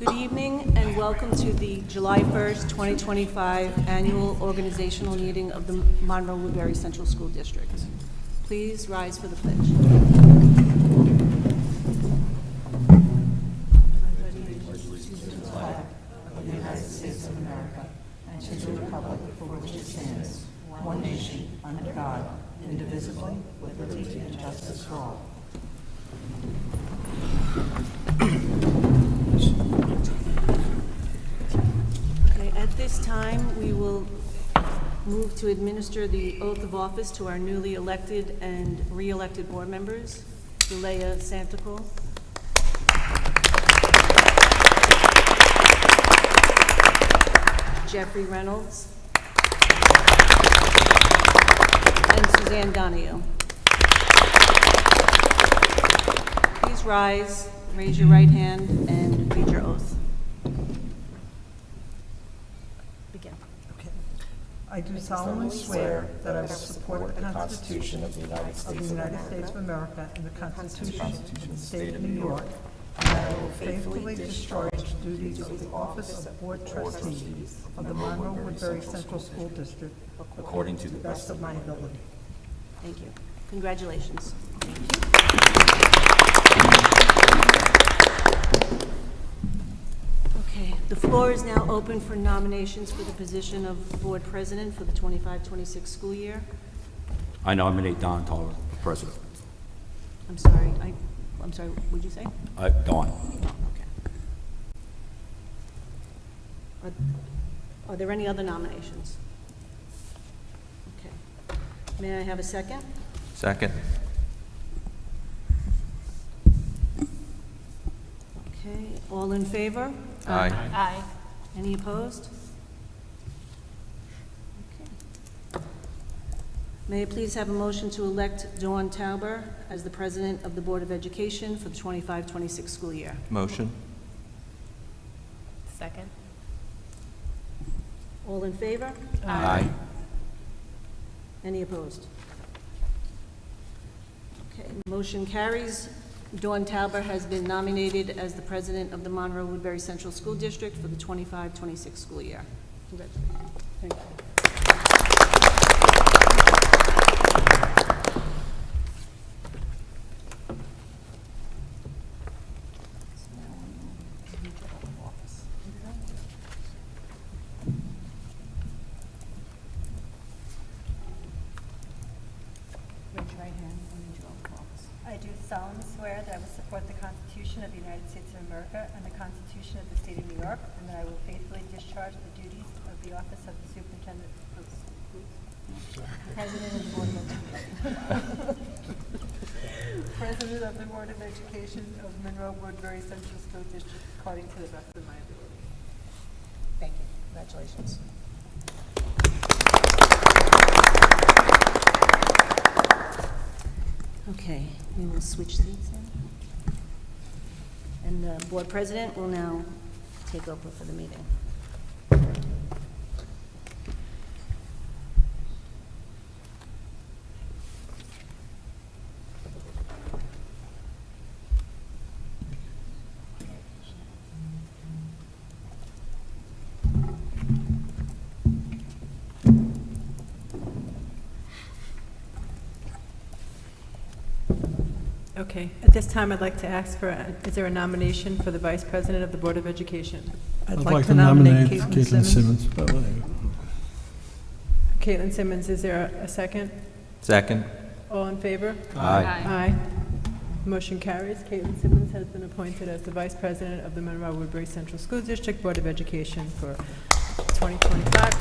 Good evening and welcome to the July 1st, 2025 Annual Organizational Meeting of the Monroe-Woodbury Central School District. Please rise for the pledge. Of the United States of America and to the republic for which it stands, one nation, under God, indivisible, with liberty and justice for all. Okay, at this time, we will move to administer the oath of office to our newly elected and re-elected board members, Zulea Santical, Jeffrey Reynolds, and Suzanne Donahue. Please rise, raise your right hand, and read your oath. Begin. I do solemnly swear that I will support the Constitution of the United States of America and the Constitution of the State of New York, and that I will faithfully discharge the duties of the office of Board Trustee of the Monroe-Woodbury Central School District according to the best of my ability. Thank you. Congratulations. Okay, the floor is now open for nominations for the position of Board President for the 25-26 school year. I nominate Don Toller for president. I'm sorry, what'd you say? Don. Okay. Are there any other nominations? Okay. May I have a second? Second. Okay, all in favor? Aye. Aye. Any opposed? Okay. May I please have a motion to elect Dawn Tauber as the President of the Board of Education for the 25-26 school year? Motion. Second. All in favor? Aye. Any opposed? Okay, motion carries. Dawn Tauber has been nominated as the President of the Monroe-Woodbury Central School District for the 25-26 school year. Congratulations. Thank you. Raise your right hand and read your oath of office. I do solemnly swear that I will support the Constitution of the United States of America and the Constitution of the State of New York, and that I will faithfully discharge the duties of the office of the Superintendent of Schools. President of the Board of Education. President of the Board of Education of Monroe-Woodbury Central School District according to the best of my ability. Thank you. Congratulations. Okay, we will switch seats then. And the board president will now take over for the meeting. Okay, at this time, I'd like to ask for, is there a nomination for the Vice President of the Board of Education? I'd like to nominate Caitlin Simmons. Caitlin Simmons, is there a second? Second. All in favor? Aye. Aye. Motion carries. Caitlin Simmons has been appointed as the Vice President of the Monroe-Woodbury Central School District Board of Education for 2025.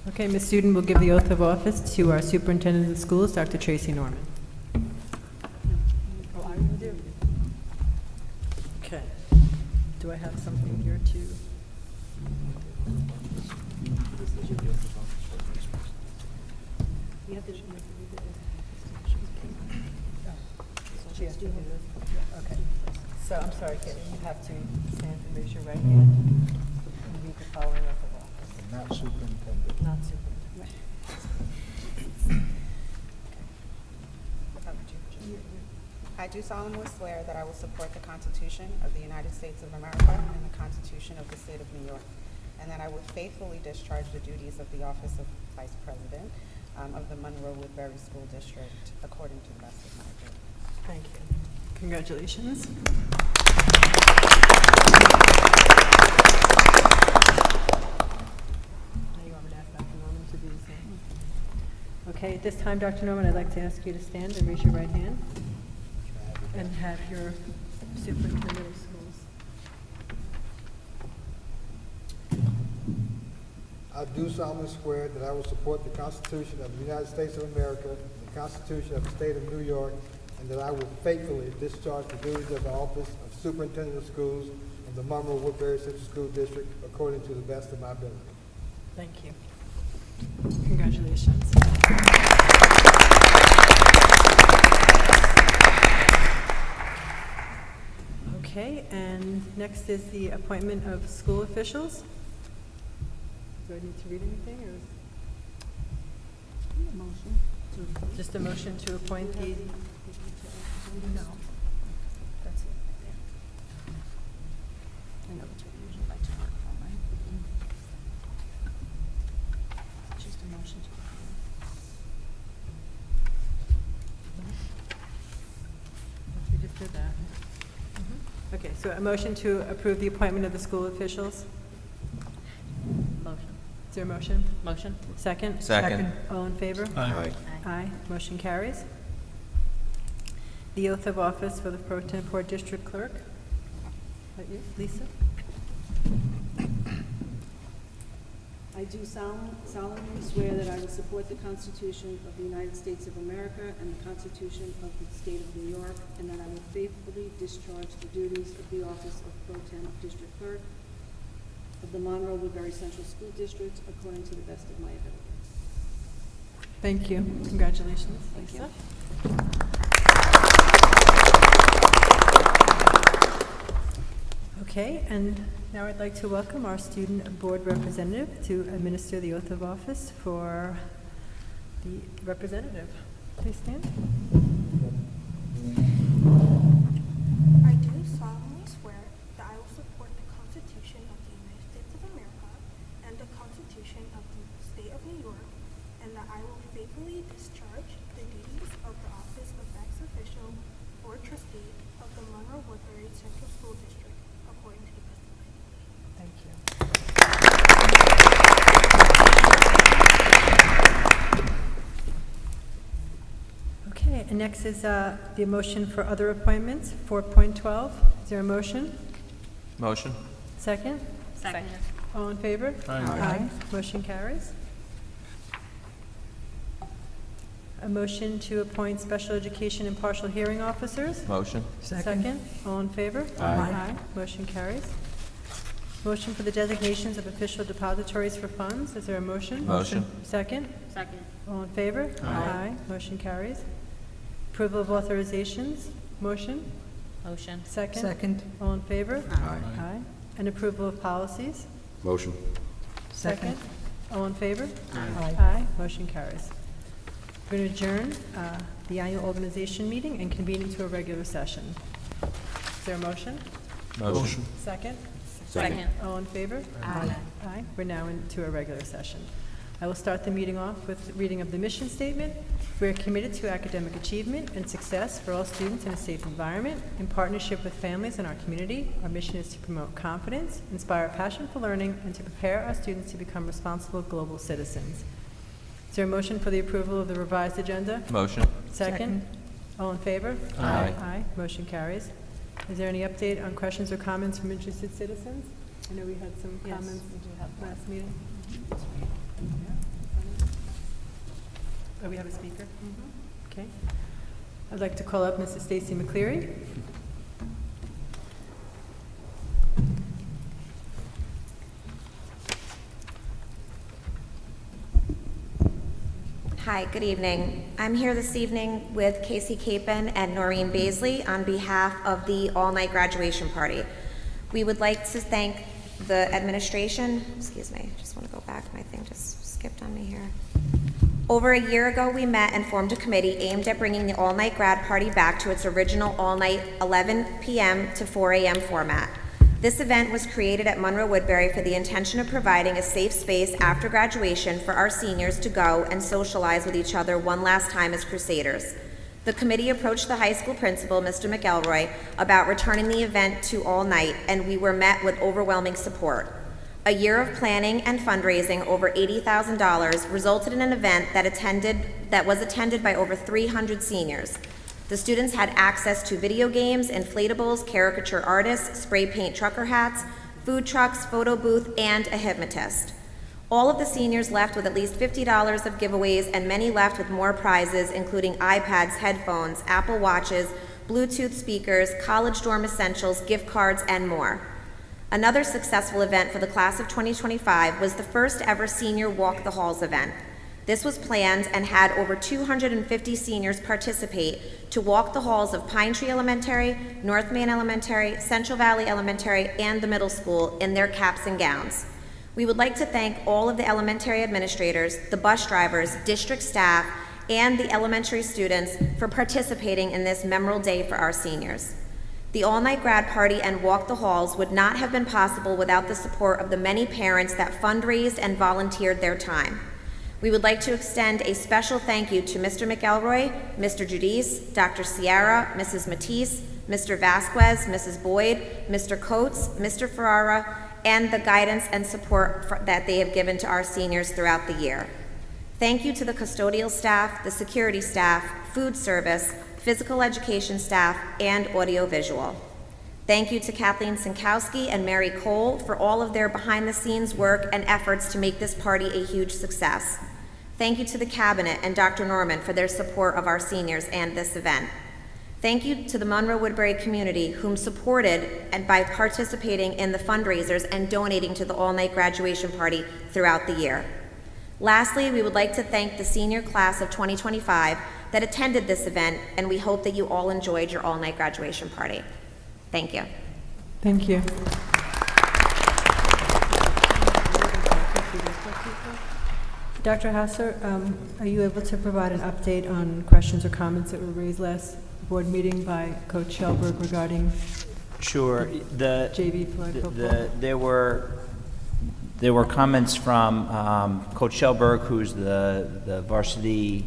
Okay, Ms. Student will give the oath of office to our Superintendent of Schools, Dr. Tracy Norman. Oh, I will do. Okay. Do I have something here to? You have to read it. to do this? Yeah, okay. So, I'm sorry, Caitlin, you have to stand and raise your right hand and read the following oath of office. Not superintendent. Not superintendent. I do solemnly swear that I will support the Constitution of the United States of America and the Constitution of the State of New York, and that I will faithfully discharge the duties of the office of Vice President of the Monroe-Woodbury School District according to the best of my ability. Thank you. Congratulations. Now you want me to ask Dr. Norman to do the same? Okay, at this time, Dr. Norman, I'd like to ask you to stand and raise your right hand and have your superintendent of schools. I do solemnly swear that I will support the Constitution of the United States of America and the Constitution of the State of New York, and that I will faithfully discharge the duties of the office of Superintendent of Schools of the Monroe-Woodbury Central School District according to the best of my ability. Thank you. Congratulations. Okay, and next is the appointment of school officials. Do I need to read anything, or just a motion to appoint the? No. That's it. I know what you usually like to work from, right? Just a motion to We just did that. Okay, so a motion to approve the appointment of the school officials. Motion. Is there a motion? Motion? Second? Second. All in favor? Aye. Aye. Motion carries. The oath of office for the Pro Tempore District Clerk. Is that you, Lisa? I do solemnly swear that I will support the Constitution of the United States of America and the Constitution of the State of New York, and that I will faithfully discharge the duties of the office of Pro Tem District Clerk of the Monroe-Woodbury Central School District according to the best of my ability. Thank you. Congratulations. Thank Lisa. you. Okay, and now I'd like to welcome our student board representative to administer the oath of office for the representative. Please stand. I do solemnly swear that I will support the Constitution of the United States of America and the Constitution of the State of New York, and that I will faithfully discharge the duties of the office of ex officio or trustee of the Monroe-Woodbury Central School District according to the best of my ability. Thank you. Okay, and next is the motion for other appointments, 4.12. Is there a motion? Motion. Second? Second. All in favor? Aye. Motion carries. A motion to appoint special education and partial hearing officers? Motion. Second. All in favor? Aye. Motion carries. Motion for the designations of official depositories for funds. Is there a motion? Motion. Second. Second. All in favor? Aye. Motion carries. Approval of authorizations. Motion. Motion. Second. Second. All in favor? Aye. Aye. And approval of policies. Motion. Second. All in favor? Aye. Aye. Motion carries. We're going to adjourn the annual organization meeting and convene into a regular session. Is there a motion? Motion. Second? Second. All in favor? Aye. Aye. We're now into a regular session. I will start the meeting off with reading of the mission statement. We are committed to academic achievement and success for all students in a safe environment. In partnership with families in our community, our mission is to promote confidence, inspire a passion for learning, and to prepare our students to become responsible global citizens. Is there a motion for the approval of the revised agenda? Motion. Second? All in favor? Aye. Aye. Motion carries. Is there any update on questions or comments from interested citizens? I know we had some Yes, comments we do have one. last meeting. Oh, we have a speaker? Okay. I'd like to call up Mrs. Stacy McCleary. Hi, Hi, good evening. I'm here this evening with Casey Capon and Noreen Baisley on behalf of the all-night graduation party. We would like to thank the administration, excuse me, I just want to go back, my thing just skipped on me here. Over a year ago, we met and formed a committee aimed at bringing the all-night grad party back to its original all-night 11 p.m. to 4 a.m. format. This event was created at Monroe-Woodbury for the intention of providing a safe space after graduation for our seniors to go and socialize with each other one last time as Crusaders. The committee approached the high school principal, Mr. McElroy, about returning the event to all night, and we were met with overwhelming support. A year of planning and fundraising, over $80,000, resulted in an event that was attended by over 300 seniors. The students had access to video games, inflatables, caricature artists, spray paint trucker hats, food trucks, photo booth, and a hypnotist. All of the seniors left with at least $50 of giveaways, and many left with more prizes, including iPads, headphones, Apple Watches, Bluetooth speakers, college dorm essentials, gift cards, and more. Another successful event for the class of 2025 was the first ever Senior Walk the Halls event. This was planned and had over 250 seniors participate to walk the halls of Pine Tree Elementary, North Main Elementary, Central Valley Elementary, and the middle school in their caps and gowns. We would like to thank all of the elementary administrators, the bus drivers, district staff, and the elementary students for participating in this memorable day for our seniors. The all-night grad party and walk the halls would not have been possible without the support of the many parents that fundraised and volunteered their time. We would like to extend a special thank you to Mr. McElroy, Mr. Judice, Dr. Sierra, Mrs. Matisse, Mr. Vasquez, Mrs. Boyd, Mr. Coates, Mr. Ferrara, and the guidance and support that they have given to our seniors throughout the year. Thank you to the custodial staff, the security staff, food service, physical education staff, and audiovisual. Thank you to Kathleen Sinkowski and Mary Cole for all of their behind-the-scenes work and efforts to make this party a huge success. Thank you to the Cabinet and Dr. Norman for their support of our seniors and this event. Thank you to the Monroe-Woodbury community whom supported and by participating in the fundraisers and donating to the all-night graduation party throughout the year. Lastly, we would like to thank the senior class of 2025 that attended this event, and we hope that you all enjoyed your all-night graduation party. Thank you. Thank you. Dr. Hasser, are you able to provide an update on questions or comments that were raised last board meeting by Coach Shellberg regarding Sure. The JV flag football? There were comments from Coach Shellberg, who's the varsity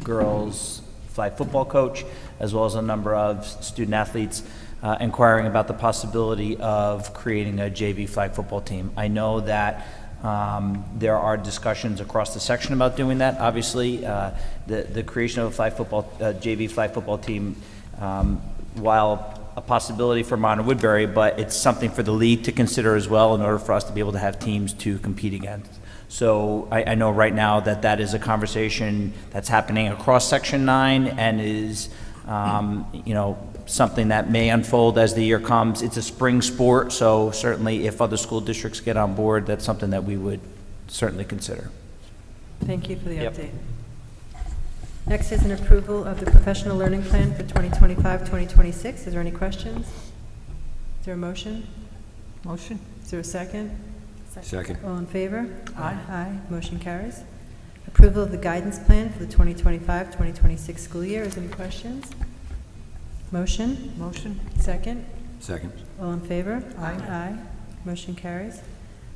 girls flag football coach, as well as a number of student athletes inquiring about the possibility of creating a JV flag football team. I know that there are discussions across the section about doing that. Obviously, the creation of a JV flag football team, while a possibility for Monroe-Woodbury, but it's something for the league to consider as well in order for us to be able to have teams to compete against. So I know right now that is a conversation that's happening across Section 9 and is something that may unfold as the year comes. It's a spring sport, so certainly if other school districts get on board, that's something that we would certainly consider. Thank you for the Yep. update. Next is an approval of the professional learning plan for 2025-2026. Is there any questions? Is there a motion? Motion? Is there a second? Second. All in favor? Aye. Aye. Motion carries. Approval of the guidance plan for the 2025-2026 school year. Is there any questions? Motion? Motion? Second? Second. All in favor? Aye. Aye. Motion carries.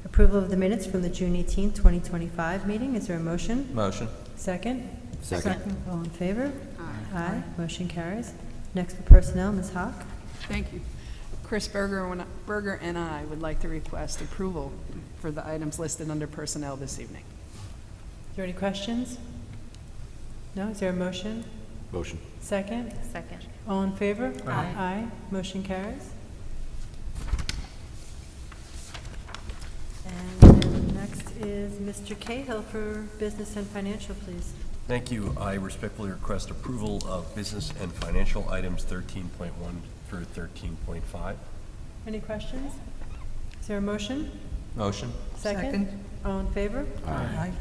Approval of the minutes from the June 18th, 2025 meeting. Is there a motion? Motion. Second? Second. All in favor? Aye. Motion carries. Next for personnel, Ms. Hawk. Thank you. Chris Berger and I would like to request approval for the items listed under personnel this evening. Is there any questions? No? Is there a motion? Motion. Second? Second. All in favor? Aye. Aye. Motion carries. And next is Mr. Cahill for business and financial, please. Thank you. I respectfully request approval of business and financial items 13.1 through 13.5. Any questions? Is there a motion? Motion. Second? All in favor? Aye.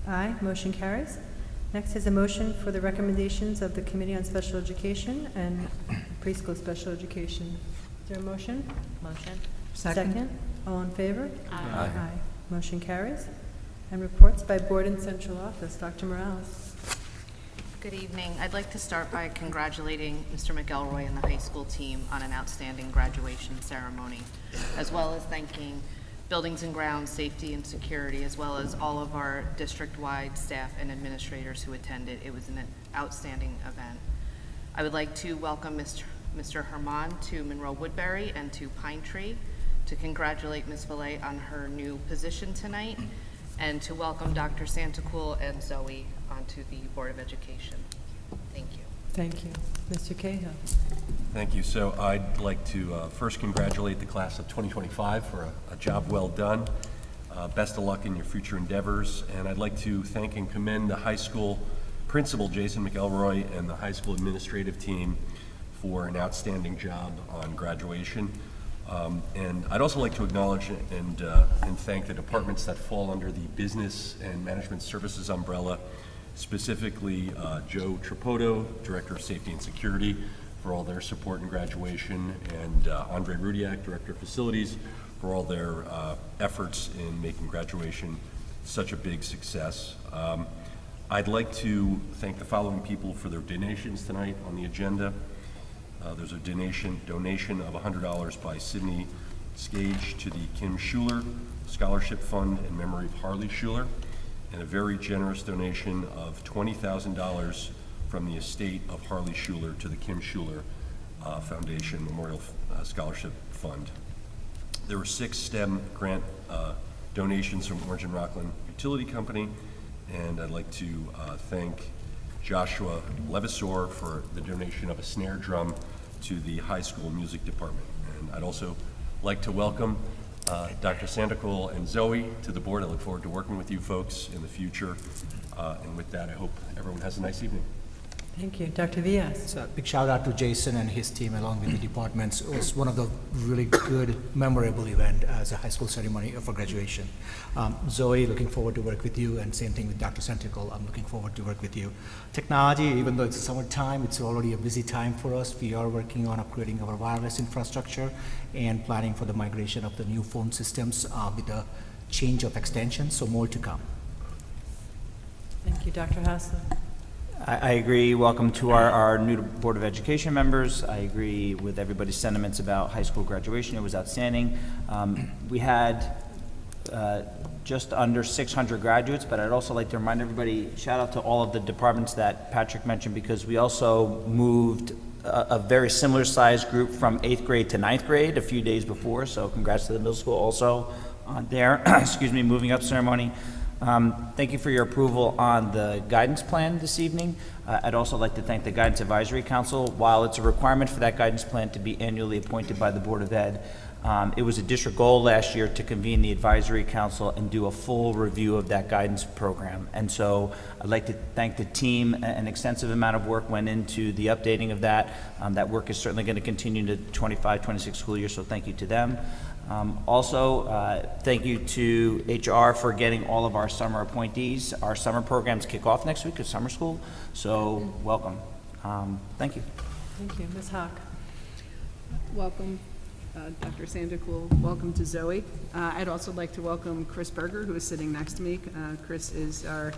Aye. Motion carries. Next is a motion for the recommendations of the Committee on Special Education and Preschool Special Education. Is there a motion? Motion. Second. All in favor? Aye. Motion carries. And reports by Board and Central Office. Dr. Morales. Good evening. I'd like to start by congratulating Mr. McElroy and the high school team on an outstanding graduation ceremony, as well as thanking Buildings and Grounds, Safety and Security, as well as all of our district-wide staff and administrators who attended. It was an outstanding event. I would like to welcome Mr. Herman to Monroe-Woodbury and to Pine Tree, to congratulate Ms. Valet on her new position tonight, and to welcome Dr. Santacool and Zoe onto the Board of Education. Thank you. Thank you. Mr. Cahill. Thank you. So I'd like to first congratulate the class of 2025 for a job well done. Best of luck in your future endeavors. And I'd like to thank and commend the high school principal, Jason McElroy, and the high school administrative team for an outstanding job on graduation. And I'd also like to acknowledge and thank the departments that fall under the Business and Management Services umbrella, specifically Joe Tripotto, Director of Safety and Security, for all their support in graduation, and Andre Rudiak, Director of Facilities, for all their efforts in making graduation such a big success. I'd like to thank the following people for their donations tonight on the agenda. There's a donation of $100 by Sydney Skage to the Kim Schuler Scholarship Fund in memory of Harley Schuler, and a very generous donation of $20,000 from the estate of Harley Schuler to the Kim Schuler Foundation Memorial Scholarship Fund. There were 6 STEM grant donations from Orange and Rockland Utility Company, and I'd like to thank Joshua Levisor for the donation of a snare drum to the high school music department. And I'd also like to welcome Dr. Santacool and Zoe to the board. I look forward to working with you folks in the future. And with that, I hope everyone has a nice evening. Thank you. Dr. Villas. So big shout out to Jason and his team along with the departments. It was one of the really good, memorable event as a high school ceremony for graduation. Zoe, looking forward to work with you, and same thing with Dr. Santacool. I'm looking forward to work with you. Technology, even though it's summertime, it's already a busy time for us. We are working on upgrading our wireless infrastructure and planning for the migration of the new phone systems with the change of extensions, so more to come. Thank you. Dr. Hassler. I agree. Welcome to our new Board of Education members. I agree with everybody's sentiments about high school graduation. It was outstanding. We had just under 600 graduates, but I'd also like to remind everybody, shout out to all of the departments that Patrick mentioned, because we also moved a very similar sized group from 8th grade to 9th grade a few days before, so congrats to the middle school also on their moving up ceremony. Thank you for your approval on the guidance plan this evening. I'd also like to thank the Guidance Advisory Council. While it's a requirement for that guidance plan to be annually appointed by the Board of Ed, it was a district goal last year to convene the Advisory Council and do a full review of that guidance program. And so I'd like to thank the team. An extensive amount of work went into the updating of that. That work is certainly going to continue to 25-26 school year, so thank you to them. Thank you to HR for getting all of our summer appointees. Our summer programs kick off next week at summer school, so welcome. Thank you. Thank you. Ms. Hawk. Welcome, Dr. Santacool. Welcome to Zoe. I'd also like to welcome Chris Berger, who is sitting next to me. Chris is our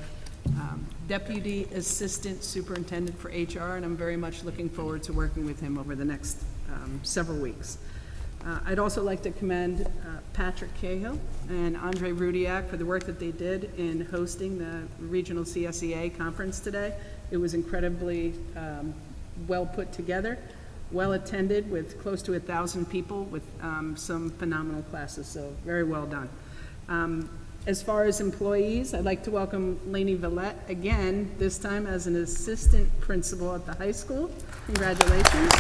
Deputy Assistant Superintendent for HR, and I'm very much looking forward to working with him over the next several weeks. I'd also like to commend Patrick Cahill and Andre Rudiak for the work that they did in hosting the regional CSEA conference today. It was incredibly well put together, well attended, with close to 1,000 people, with some phenomenal classes, so very well done. As far as employees, I'd like to welcome Lainey Villette again, this time as an assistant principal at the high school. Congratulations.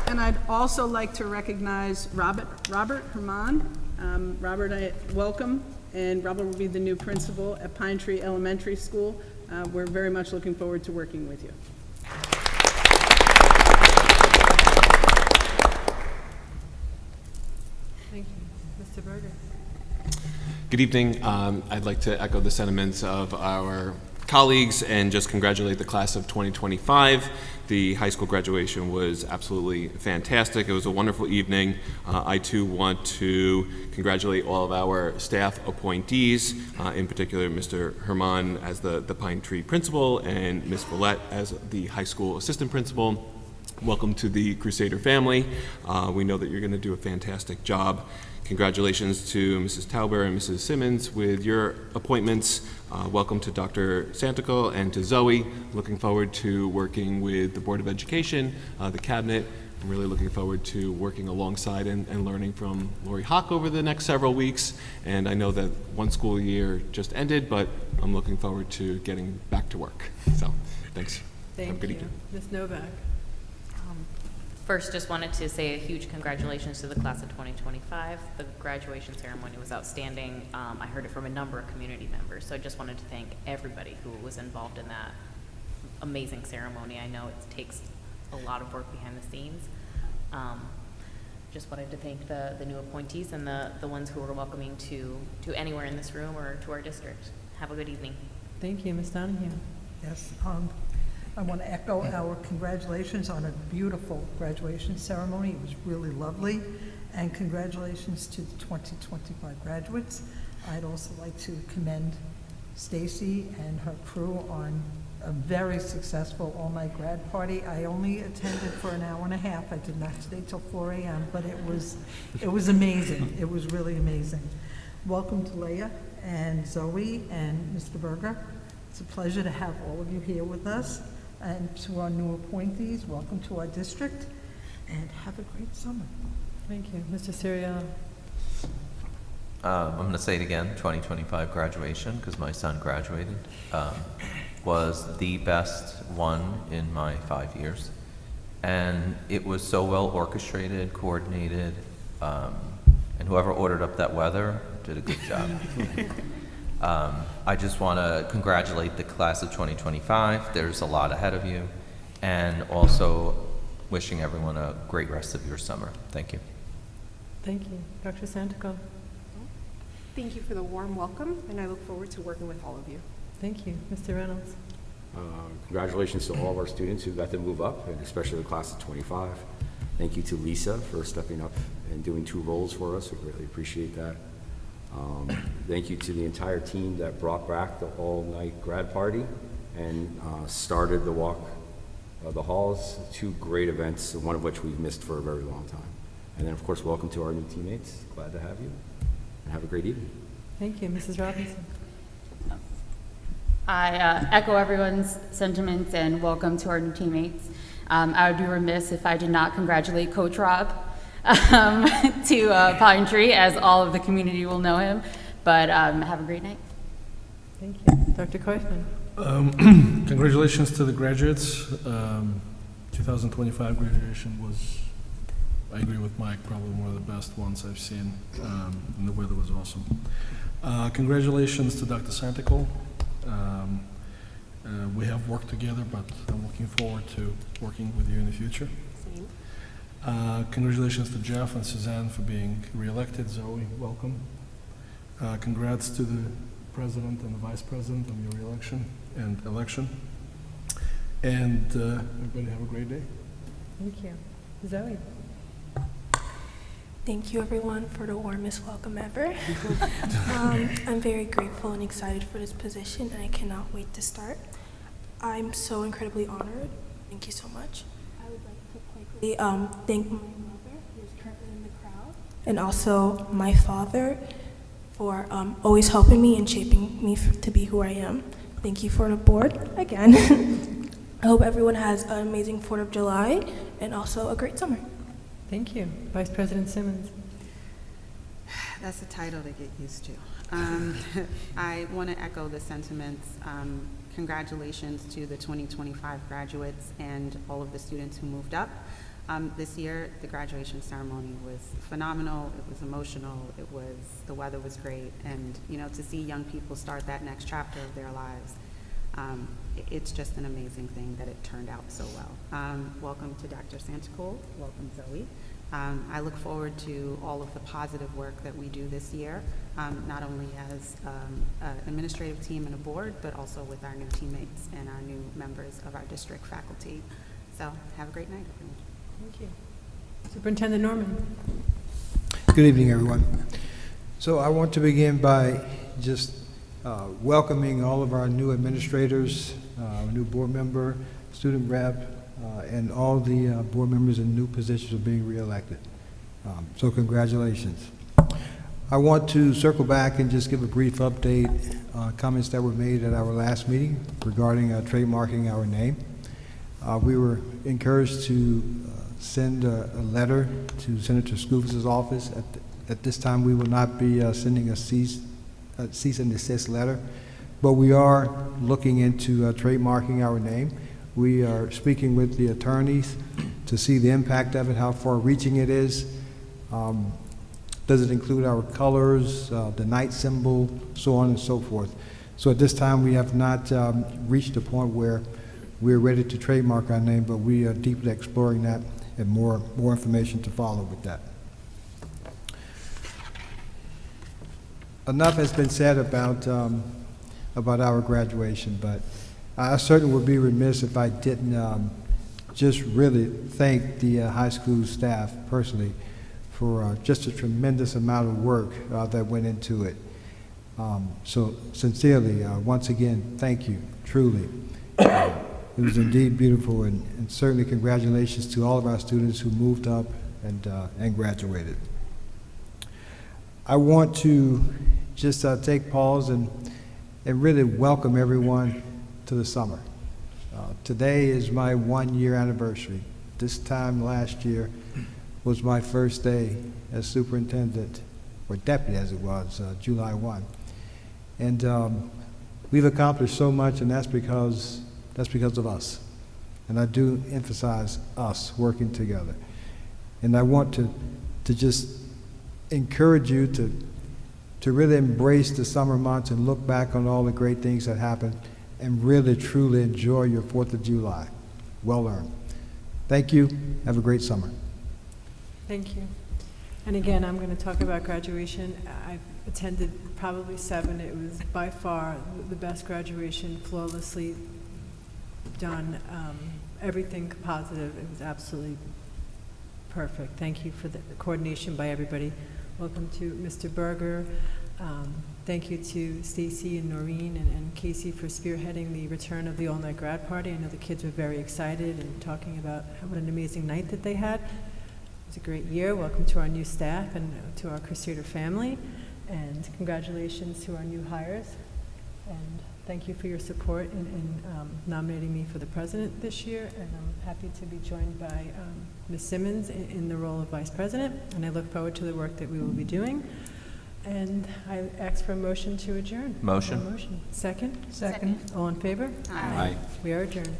And I'd also like to recognize Robert Herman. Robert, welcome, and Robert will be the new principal at Pine Tree Elementary School. We're very much looking forward to working with you. Thank you. Mr. Berger. Good evening. I'd like to echo the sentiments of our colleagues and just congratulate the class of 2025. The high school graduation was absolutely fantastic. It was a wonderful evening. I too want to congratulate all of our staff appointees, in particular Mr. Herman as the Pine Tree principal and Ms. Follette as the high school assistant principal. Welcome to the Crusader family. We know that you're going to do a fantastic job. Congratulations to Mrs. Tauber and Mrs. Simmons with your appointments. Welcome to Dr. Santical and to Zoe. Looking forward to working with the Board of Education, the Cabinet. I'm really looking forward to working alongside and learning from Lori Hawk over the next several weeks. And I know that one school year just ended, but I'm looking forward to getting back to work. So, thanks. Have a good evening. Ms. Novak. First, just wanted to say a huge congratulations to the class of 2025. The graduation ceremony was outstanding. I heard it from a number of community members, so I just wanted to thank everybody who was involved in that amazing ceremony. I know it takes a lot of work behind the scenes. Just wanted to thank the new appointees and the ones who are welcoming to anywhere in this room or to our district. Have a good evening. Thank you, Ms. Donahue. Yes, I want to echo our congratulations on a beautiful graduation ceremony. It was really lovely. And congratulations to the 2025 graduates. I'd also like to commend Stacy and her crew on a very successful all-night grad party. I only attended for an hour and a half. I did not stay till 4 a.m., but it was amazing. It was really amazing. Welcome to Leah and Zoe and Mr. Berger. It's a pleasure to have all of you here with us. And to our new appointees, welcome to our district, and have a great summer. Thank you. Mr. Siriano. I'm going to say it again, 2025 graduation, because my son graduated, was the best one in my 5 years. And it was so well orchestrated, coordinated, and whoever ordered up that weather did a good job. I just want to congratulate the class of 2025. There's a lot ahead of you, and also wishing everyone a great rest of your summer. Thank you. Thank you. Dr. Santico. Thank you for the warm welcome, and I look forward to working with all of you. Thank you. Mr. Reynolds. Congratulations to all of our students who got to move up, and especially the class of 25. Thank you to Lisa for stepping up and doing 2 roles for us. We really appreciate that. Thank you to the entire team that brought back the all-night grad party and started the walk of the halls. 2 great events, one of which we've missed for a very long time. And then, of course, welcome to our new teammates. Glad to have you, and have a great evening. Thank you. Mrs. Robinson. I echo everyone's sentiments and welcome to our new teammates. I would be remiss if I did not congratulate Coach Rob to Pine Tree, as all of the community will know him. But have a great night. Thank you. Dr. Koifman. Congratulations to the graduates. 2025 graduation was, I agree with Mike, probably one of the best ones I've seen, and the weather was awesome. Congratulations to Dr. Santical. We have worked together, but I'm looking forward to working with you in the future. Same. Congratulations to Jeff and Suzanne for being reelected. Zoe, welcome. Congrats to the president and the vice president on your reelection and election. And everybody have a great day. Thank you. Zoe. Thank you, everyone, for the warmest welcome ever. I'm very grateful and excited for this position, and I cannot wait to start. I'm so incredibly honored. Thank you so much. I would like to quickly thank my mother, who is currently in the crowd, and also my father for always helping me and shaping me to be who I am. Thank you for the board again. I hope everyone has an amazing 4th of July and also a great summer. Thank you. Vice President Simmons. That's a title to get used to. I want to echo the sentiments. Congratulations to the 2025 graduates and all of the students who moved up. This year, the graduation ceremony was phenomenal. It was emotional. The weather was great. And, you know, to see young people start that next chapter of their lives, it's just an amazing thing that it turned out so well. Welcome to Dr. Santicool. Welcome, Zoe. I look forward to all of the positive work that we do this year, not only as an administrative team and a board, but also with our new teammates and our new members of our district faculty. So have a great night, everyone. Thank you. Superintendent Norman. Good evening, everyone. So I want to begin by just welcoming all of our new administrators, our new board member, student rep, and all the board members in new positions of being reelected. So congratulations. I want to circle back and just give a brief update on comments that were made at our last meeting regarding trademarking our name. We were encouraged to send a letter to Senator Scoofus's office. At this time, we will not be sending a cease and desist letter, but we are looking into trademarking our name. We are speaking with the attorneys to see the impact of it, how far-reaching it is. Does it include our colors, the knight symbol, so on and so forth. So at this time, we have not reached a point where we're ready to trademark our name, but we are deeply exploring that, and more information to follow with that. Enough has been said about our graduation, but I certainly would be remiss if I didn't just really thank the high school staff personally for just a tremendous amount of work that went into it. So sincerely, once again, thank you, truly. It was indeed beautiful, and certainly congratulations to all of our students who moved up and graduated. I want to just take pause and really welcome everyone to the summer. Today is my 1-year anniversary. This time last year was my first day as superintendent, or deputy as it was, July 1. And we've accomplished so much, and that's because of us. And I do emphasize us working together. And I want to just encourage you to really embrace the summer months and look back on all the great things that happened and really, truly enjoy your 4th of July. Well earned. Thank you. Have a great summer. Thank you. And again, I'm going to talk about graduation. I've attended probably 7. It was by far the best graduation, flawlessly done. Everything positive. It was absolutely perfect. Thank you for the coordination by everybody. Welcome to Mr. Berger. Thank you to Stacy and Noreen and Casey for spearheading the return of the all-night grad party. I know the kids were very excited and talking about what an amazing night that they had. It was a great year. Welcome to our new staff and to our Crusader family. And congratulations to our new hires. And thank you for your support in nominating me for the president this year. And I'm happy to be joined by Ms. Simmons in the role of vice president. And I look forward to the work that we will be doing. And I ask for a motion to adjourn. Motion. Second? Second. All in favor? Aye. We are adjourned.